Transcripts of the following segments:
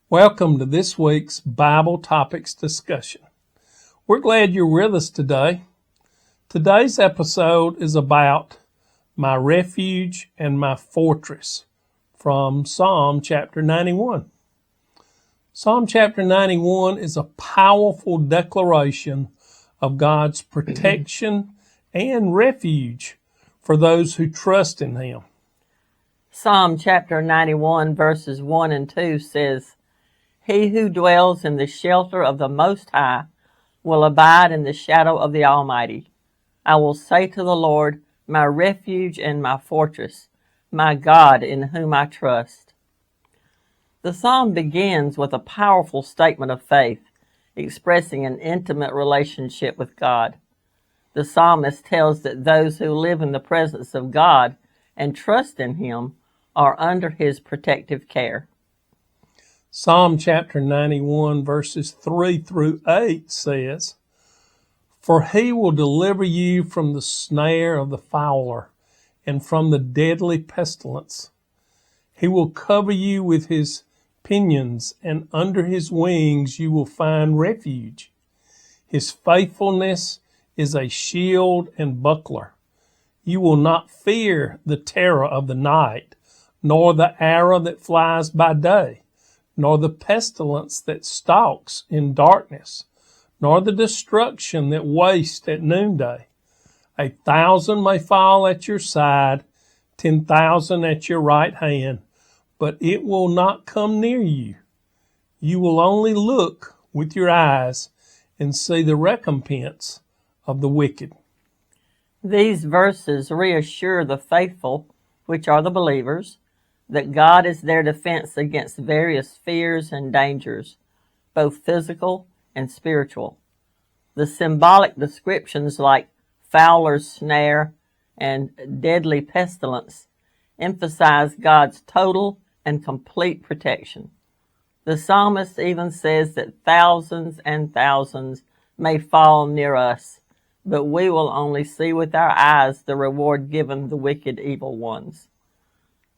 Welcome to this week's Bible Topics discussion. We're glad you're with us today. Today's episode is about my refuge and my fortress from Psalm chapter 91. Psalm chapter 91 is a powerful declaration of God's protection and refuge for those who trust in Him. Psalm chapter 91 verses 1 and 2 says, "He who dwells in the shelter of the Most High will abide in the shadow of the Almighty. I will say to the Lord, my refuge and my fortress, my God in whom I trust." The psalm begins with a powerful statement of faith, expressing an intimate relationship with God. The psalmist tells that those who live in the presence of God and trust in Him are under His protective care. Psalm chapter 91 verses 3 through 8 says, "For He will deliver you from the snare of the fowler and from the deadly pestilence. He will cover you with His pinions, and under His wings you will find refuge. His faithfulness is a shield and buckler. You will not fear the terror of the night, nor the arrow that flies by day, nor the pestilence that stalks in darkness, nor the destruction that wastes at noonday. 1,000 may fall at your side, 10,000 at your right hand, but it will not come near you. You will only look with your eyes and see the recompense of the wicked." These verses reassure the faithful, which are the believers, that God is their defense against various fears and dangers, both physical and spiritual. The symbolic descriptions like fowler's snare and deadly pestilence emphasize God's total and complete protection. The psalmist even says that thousands and thousands may fall near us, but we will only see with our eyes the reward given the wicked evil ones.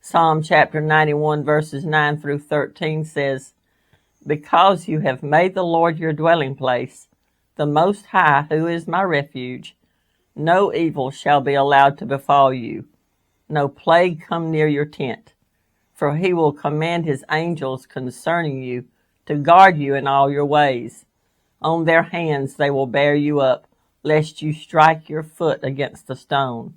Psalm chapter 91 verses 9 through 13 says, "Because you have made the Lord your dwelling place, the Most High, who is my refuge, no evil shall be allowed to befall you, no plague come near your tent. For He will command His angels concerning you to guard you in all your ways. On their hands they will bear you up, lest you strike your foot against a stone.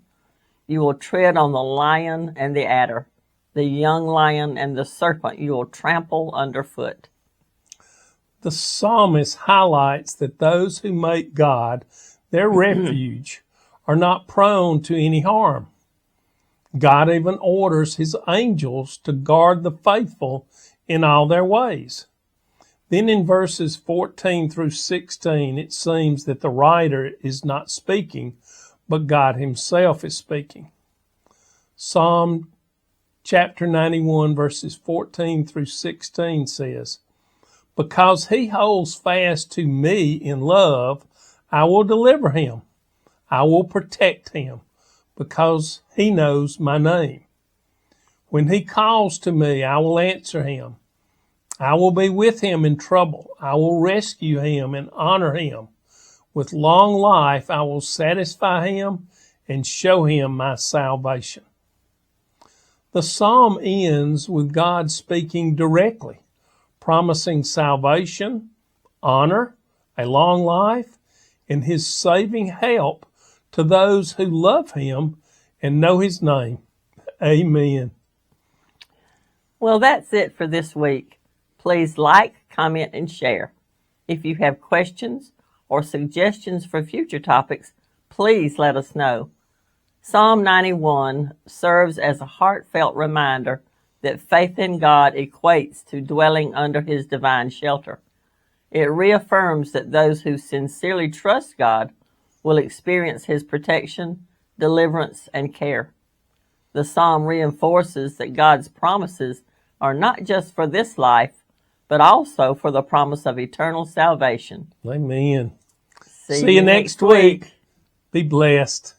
You will tread on the lion and the adder, the young lion and the serpent you will trample underfoot." The psalmist highlights that those who make God their refuge are not prone to any harm. God even orders His angels to guard the faithful in all their ways. Then in verses 14 through 16, it seems that the writer is not speaking, but God Himself is speaking. Psalm chapter 91 verses 14 through 16 says, "Because He holds fast to me in love, I will deliver him. I will protect him, because He knows my name. When He calls to me, I will answer him. I will be with him in trouble. I will rescue him and honor him. With long life I will satisfy him and show him my salvation." The psalm ends with God speaking directly, promising salvation, honor, a long life, and His saving help to those who love Him and know His name. Amen. Well, that's it for this week. Please like, comment, and share. If you have questions or suggestions for future topics, please let us know. Psalm 91 serves as a heartfelt reminder that faith in God equates to dwelling under His divine shelter. It reaffirms that those who sincerely trust God will experience His protection, deliverance, and care. The psalm reinforces that God's promises are not just for this life, but also for the promise of eternal salvation. Amen. See you next week. Be blessed.